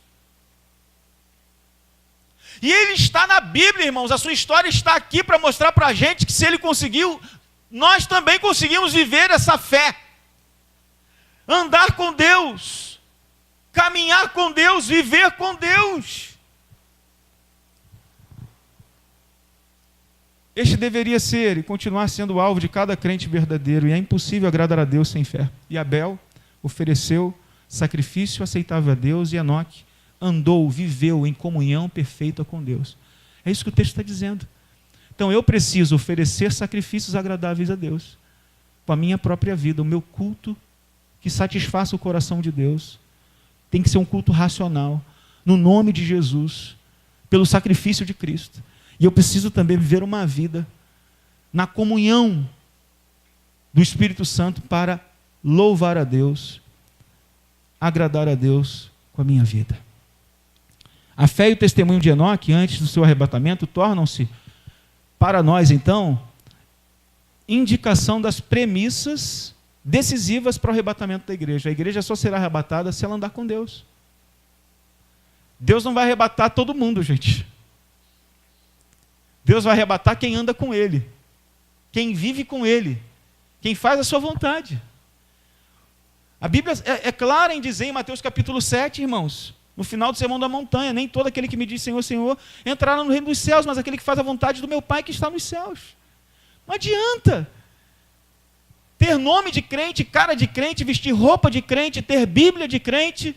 E ele está na Bíblia, irmãos, a sua história está aqui para mostrar para a gente que se ele conseguiu, nós também conseguimos viver essa fé. Andar com Deus, caminhar com Deus, viver com Deus. Este deveria ser e continuar sendo o alvo de cada crente verdadeiro, e é impossível agradar a Deus sem fé. E Abel ofereceu sacrifício aceitável a Deus, e Enoque andou, viveu em comunhão perfeita com Deus. É isso que o texto está dizendo. Então eu preciso oferecer sacrifícios agradáveis a Deus, com a minha própria vida, o meu culto que satisfaça o coração de Deus. Tem que ser um culto racional, no nome de Jesus, pelo sacrifício de Cristo. E eu preciso também viver uma vida na comunhão do Espírito Santo para louvar a Deus, agradar a Deus com a minha vida. A fé e o testemunho de Enoque, antes do seu arrebatamento, tornam-se, para nós então, indicação das premissas decisivas para o arrebatamento da igreja. A igreja só será arrebatada se ela andar com Deus. Deus não vai arrebatar todo mundo, gente. Deus vai arrebatar quem anda com Ele, quem vive com Ele, quem faz a sua vontade. A Bíblia é clara em dizer em Mateus capítulo 7, irmãos, no final do Sermão da Montanha, nem todo aquele que me diz Senhor, Senhor, entrará no reino dos céus, mas aquele que faz a vontade do meu Pai que está nos céus. Não adianta ter nome de crente, cara de crente, vestir roupa de crente, ter Bíblia de crente,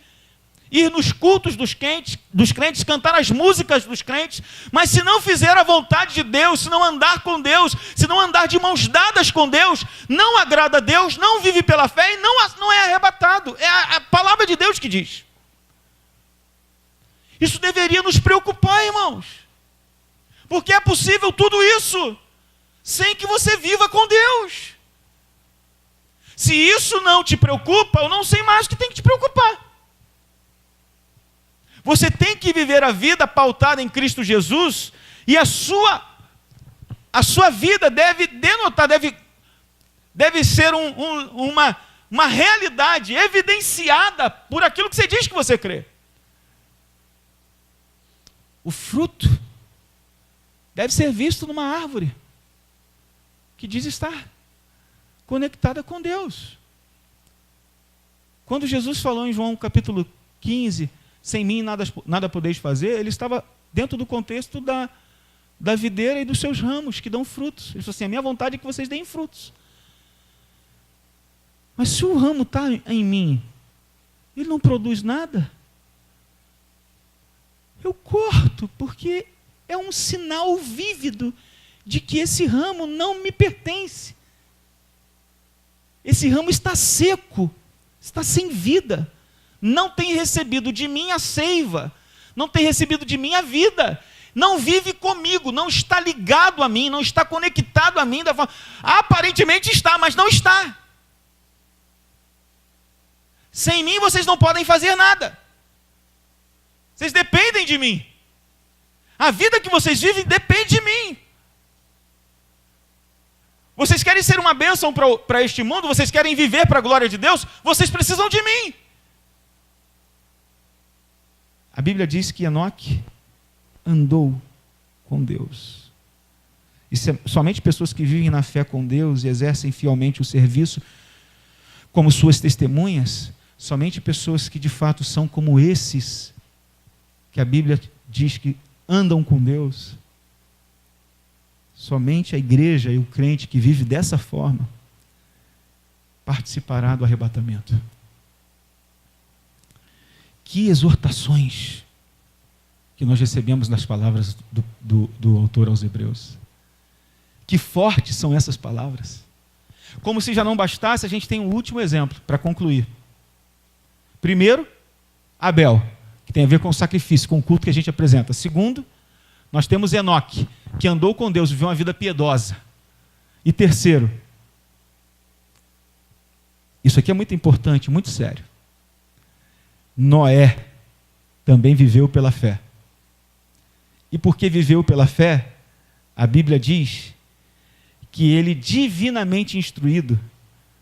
ir nos cultos dos crentes, cantar as músicas dos crentes, mas se não fizer a vontade de Deus, se não andar com Deus, se não andar de mãos dadas com Deus, não agrada a Deus, não vive pela fé e não é arrebatado. É a palavra de Deus que diz. Isso deveria nos preocupar, irmãos, porque é possível tudo isso sem que você viva com Deus. Se isso não te preocupa, eu não sei mais o que tem que te preocupar. Você tem que viver a vida pautada em Cristo Jesus, e a sua vida deve denotar, deve ser uma realidade evidenciada por aquilo que você diz que você crê. O fruto deve ser visto numa árvore que diz estar conectada com Deus. Quando Jesus falou em João capítulo 15, sem mim nada podeis fazer, ele estava dentro do contexto da videira e dos seus ramos que dão frutos. Ele falou assim, a minha vontade é que vocês deem frutos. Mas se o ramo está em mim, ele não produz nada, eu corto, porque é um sinal vívido de que esse ramo não me pertence. Esse ramo está seco, está sem vida, não tem recebido de mim a seiva, não tem recebido de mim a vida, não vive comigo, não está ligado a mim, não está conectado a mim, aparentemente está, mas não está. Sem mim vocês não podem fazer nada. Vocês dependem de mim. A vida que vocês vivem depende de mim. Vocês querem ser uma bênção para este mundo? Vocês querem viver para a glória de Deus? Vocês precisam de mim. A Bíblia diz que Enoque andou com Deus. E somente pessoas que vivem na fé com Deus e exercem fielmente o serviço como suas testemunhas, somente pessoas que de fato são como esses que a Bíblia diz que andam com Deus, somente a igreja e o crente que vive dessa forma participará do arrebatamento. Que exortações que nós recebemos nas palavras do autor aos Hebreus. Que fortes são essas palavras. Como se já não bastasse, a gente tem um último exemplo para concluir. Primeiro, Abel, que tem a ver com o sacrifício, com o culto que a gente apresenta. Segundo, nós temos Enoque, que andou com Deus, viveu uma vida piedosa. E terceiro, isso aqui é muito importante, muito sério. Noé também viveu pela fé. E porque viveu pela fé, a Bíblia diz que ele, divinamente instruído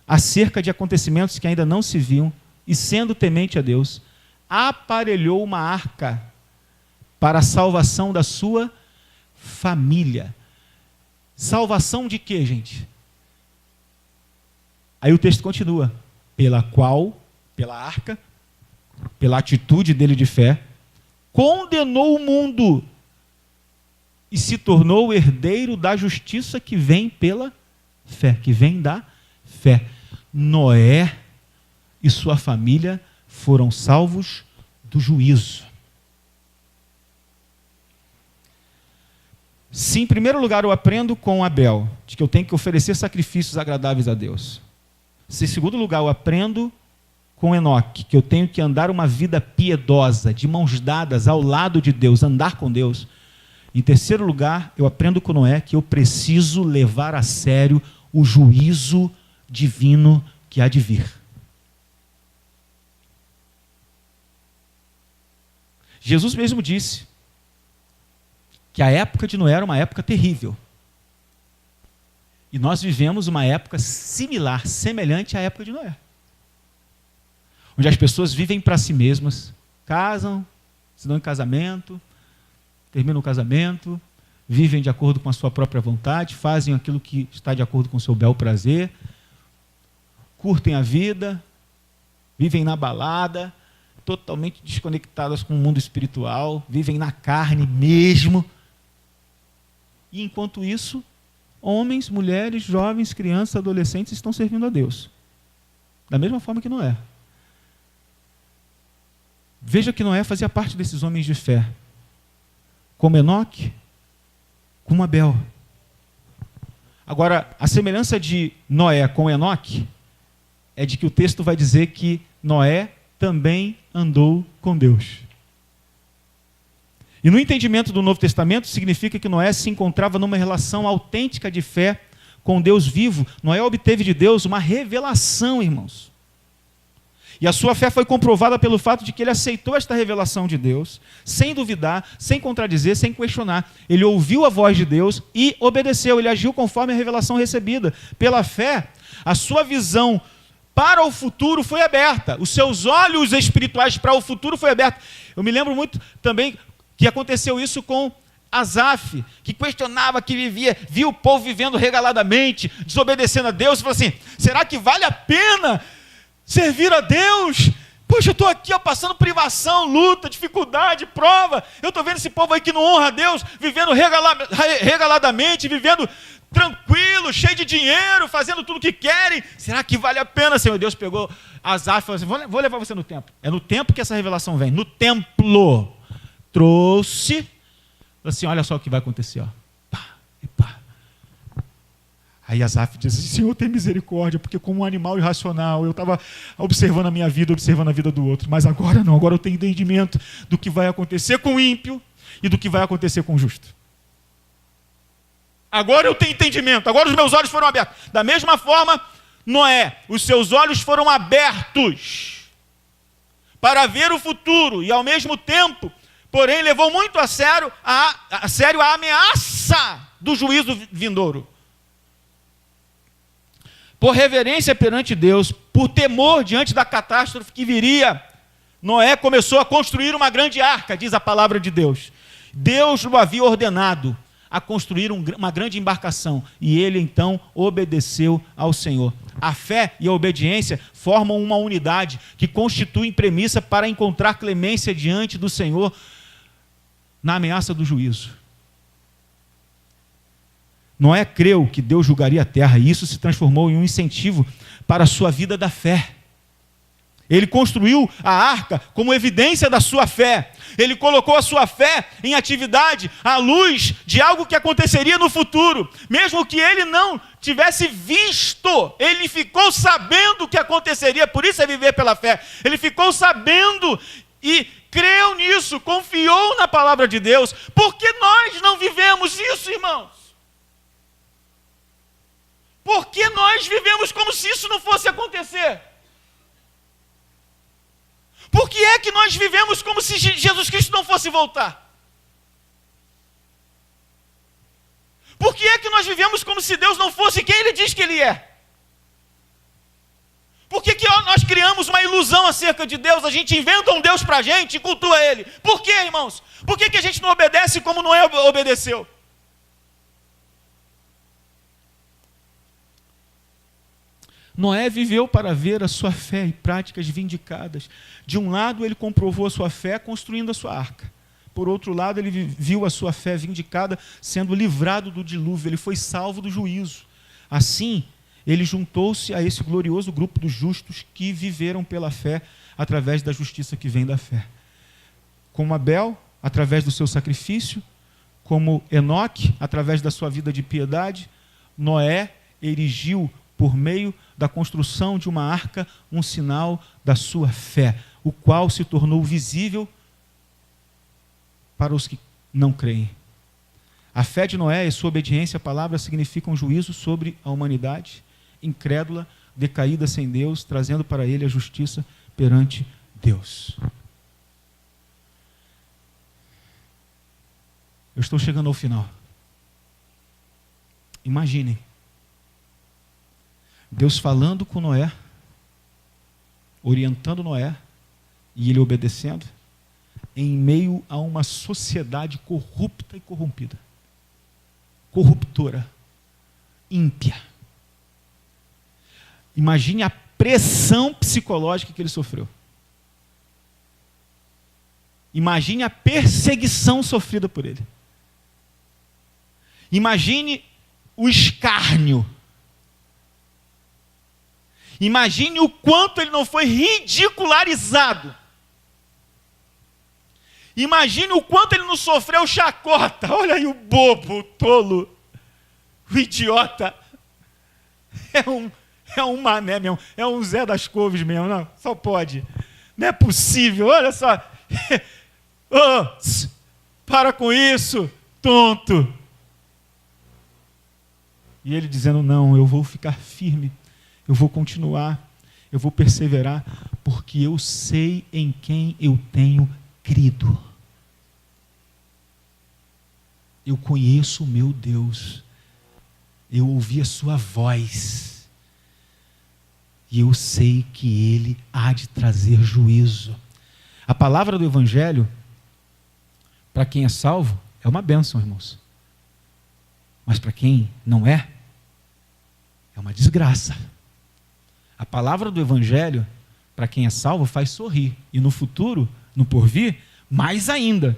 acerca de acontecimentos que ainda não se viam, e sendo temente a Deus, aparelhou uma arca para a salvação da sua família. Salvação de quê, gente? Aí o texto continua. Pela qual, pela arca, pela atitude dele de fé, condenou o mundo e se tornou o herdeiro da justiça que vem pela fé, que vem da fé. Noé e sua família foram salvos do juízo. Se em primeiro lugar eu aprendo com Abel, de que eu tenho que oferecer sacrifícios agradáveis a Deus. Se em segundo lugar eu aprendo com Enoque, que eu tenho que andar uma vida piedosa, de mãos dadas ao lado de Deus, andar com Deus. Em terceiro lugar, eu aprendo com Noé que eu preciso levar a sério o juízo divino que há de vir. Jesus mesmo disse que a época de Noé era uma época terrível. E nós vivemos uma época similar, semelhante à época de Noé. Onde as pessoas vivem para si mesmas, casam, se dão em casamento, terminam o casamento, vivem de acordo com a sua própria vontade, fazem aquilo que está de acordo com o seu bel prazer, curtem a vida, vivem na balada, totalmente desconectadas com o mundo espiritual, vivem na carne mesmo. E enquanto isso, homens, mulheres, jovens, crianças, adolescentes estão servindo a Deus. Da mesma forma que Noé. Veja que Noé fazia parte desses homens de fé. Como Enoque, como Abel. Agora, a semelhança de Noé com Enoque é de que o texto vai dizer que Noé também andou com Deus. E no entendimento do Novo Testamento, significa que Noé se encontrava numa relação autêntica de fé com Deus vivo. Noé obteve de Deus uma revelação, irmãos. E a sua fé foi comprovada pelo fato de que ele aceitou esta revelação de Deus, sem duvidar, sem contradizer, sem questionar. Ele ouviu a voz de Deus e obedeceu, ele agiu conforme a revelação recebida. Pela fé, a sua visão para o futuro foi aberta, os seus olhos espirituais para o futuro foi aberto. Eu me lembro muito também que aconteceu isso com Asaf, que questionava, que via o povo vivendo regaladamente, desobedecendo a Deus, e falou assim, será que vale a pena servir a Deus? Poxa, eu estou aqui passando privação, luta, dificuldade, prova, eu estou vendo esse povo aí que não honra a Deus, vivendo regaladamente, vivendo tranquilo, cheio de dinheiro, fazendo tudo o que querem, será que vale a pena, Senhor? Deus pegou Asaf e falou assim, vou levar você no templo. É no templo que essa revelação vem, no templo. Trouxe, falou assim, olha só o que vai acontecer, ó. Pá, e pá. Aí Asaf diz assim, Senhor, tem misericórdia, porque como um animal irracional, eu estava observando a minha vida, observando a vida do outro, mas agora não, agora eu tenho entendimento do que vai acontecer com o ímpio e do que vai acontecer com o justo. Agora eu tenho entendimento, agora os meus olhos foram abertos. Da mesma forma, Noé, os seus olhos foram abertos para ver o futuro e ao mesmo tempo, porém, levou muito a sério a ameaça do juízo vindouro. Por reverência perante Deus, por temor diante da catástrofe que viria, Noé começou a construir uma grande arca, diz a palavra de Deus. Deus o havia ordenado a construir uma grande embarcação, e ele então obedeceu ao Senhor. A fé e a obediência formam uma unidade que constituem premissa para encontrar clemência diante do Senhor na ameaça do juízo. Noé creu que Deus julgaria a terra, e isso se transformou em um incentivo para a sua vida da fé. Ele construiu a arca como evidência da sua fé. Ele colocou a sua fé em atividade à luz de algo que aconteceria no futuro. Mesmo que ele não tivesse visto, ele ficou sabendo o que aconteceria. Por isso é viver pela fé. Ele ficou sabendo e creu nisso, confiou na palavra de Deus. Por que nós não vivemos isso, irmãos? Por que nós vivemos como se isso não fosse acontecer? Por que é que nós vivemos como se Jesus Cristo não fosse voltar? nós vivemos como se Deus não fosse quem Ele diz que Ele é? Por que nós criamos uma ilusão acerca de Deus? A gente inventa um Deus para a gente e cultua Ele. Por quê, irmãos? Por que a gente não obedece como Noé obedeceu? Noé viveu para ver a sua fé e práticas vindicadas. De um lado, ele comprovou a sua fé construindo a sua arca. Por outro lado, ele viu a sua fé vindicada sendo livrado do dilúvio. Ele foi salvo do juízo. Assim, ele juntou-se a esse glorioso grupo dos justos que viveram pela fé através da justiça que vem da fé. Como Abel, através do seu sacrifício, como Enoque, através da sua vida de piedade, Noé erigiu, por meio da construção de uma arca, um sinal da sua fé, o qual se tornou visível para os que não creem. A fé de Noé e sua obediência à palavra significam juízo sobre a humanidade incrédula, decaída sem Deus, trazendo para ele a justiça perante Deus. Eu estou chegando ao final. Imaginem Deus falando com Noé, orientando Noé, e ele obedecendo, em meio a uma sociedade corrupta e corrompida, corruptora, ímpia. Imagine a pressão psicológica que ele sofreu. Imagine a perseguição sofrida por ele. Imagine o escárnio. Imagine o quanto ele não foi ridicularizado. Imagine o quanto ele não sofreu chacota. Olha aí o bobo, o tolo, o idiota. É um mané mesmo, é um Zé das Couves mesmo, não, só pode. Não é possível, olha só. Oh, para com isso, tonto. E ele dizendo, não, eu vou ficar firme, eu vou continuar, eu vou perseverar, porque eu sei em quem eu tenho crido. Eu conheço o meu Deus, eu ouvi a sua voz, e eu sei que Ele há de trazer juízo. A palavra do Evangelho, para quem é salvo, é uma bênção, irmãos. Mas para quem não é uma desgraça. A palavra do Evangelho, para quem é salvo, faz sorrir. E no futuro, no porvir, mais ainda.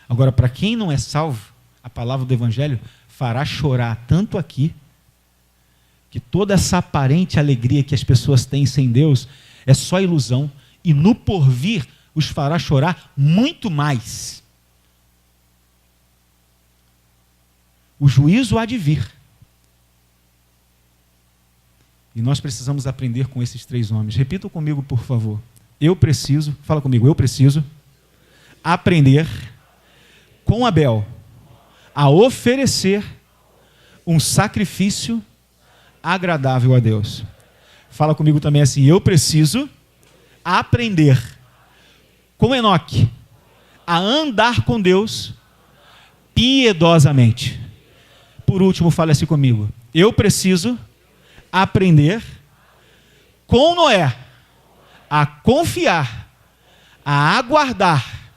Agora, para quem não é salvo, a palavra do Evangelho fará chorar tanto aqui, que toda essa aparente alegria que as pessoas têm sem Deus é só ilusão, e no porvir os fará chorar muito mais. O juízo há de vir. E nós precisamos aprender com esses três homens. Repitam comigo, por favor. Fala comigo, eu preciso aprender com Abel a oferecer um sacrifício agradável a Deus. Fala comigo também assim, eu preciso aprender com Enoque a andar com Deus piedosamente. Por último, fale assim comigo, eu preciso aprender com Noé a confiar, a aguardar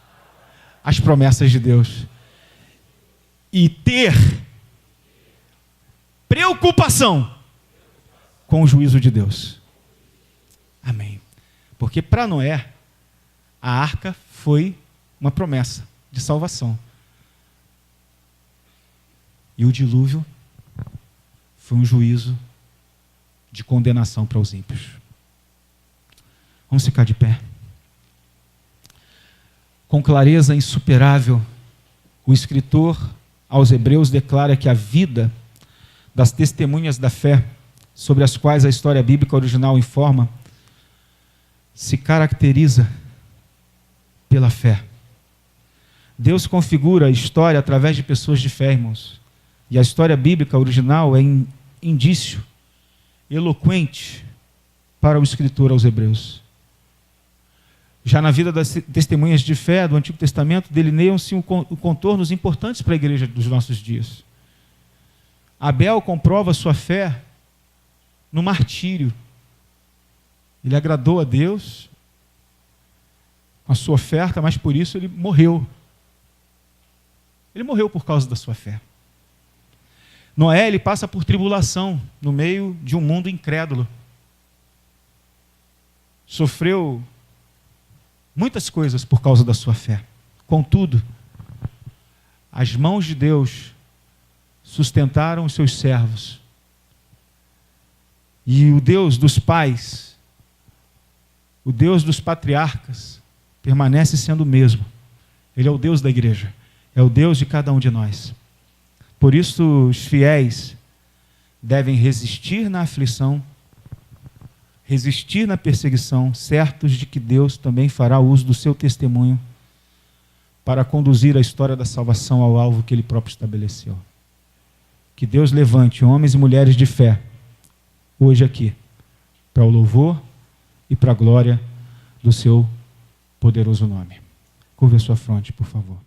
as promessas de Deus e ter preocupação com o juízo de Deus. Amém. Porque para Noé, a arca foi uma promessa de salvação. E o dilúvio foi um juízo de condenação para os ímpios. Vamos ficar de pé. Com clareza insuperável, o escritor aos Hebreus declara que a vida das testemunhas da fé, sobre as quais a história bíblica original informa, se caracteriza pela fé. Deus configura a história através de pessoas de fé, irmãos. E a história bíblica original é indício eloquente para o escritor aos Hebreus. Já na vida das testemunhas de fé do Antigo Testamento, delineiam-se contornos importantes para a igreja dos nossos dias. Abel comprova sua fé no martírio. Ele agradou a Deus com a sua oferta, mas por isso ele morreu. Ele morreu por causa da sua fé. Noé, ele passa por tribulação no meio de um mundo incrédulo. Sofreu muitas coisas por causa da sua fé. Contudo, as mãos de Deus sustentaram os seus servos. E o Deus dos pais, o Deus dos patriarcas, permanece sendo o mesmo. Ele é o Deus da igreja. É o Deus de cada um de nós. Por isso, os fiéis devem resistir na aflição, resistir na perseguição, certos de que Deus também fará uso do seu testemunho para conduzir a história da salvação ao alvo que Ele próprio estabeleceu. Que Deus levante homens e mulheres de fé, hoje aqui, para o louvor e para a glória do seu poderoso nome. Curva a sua fronte, por favor.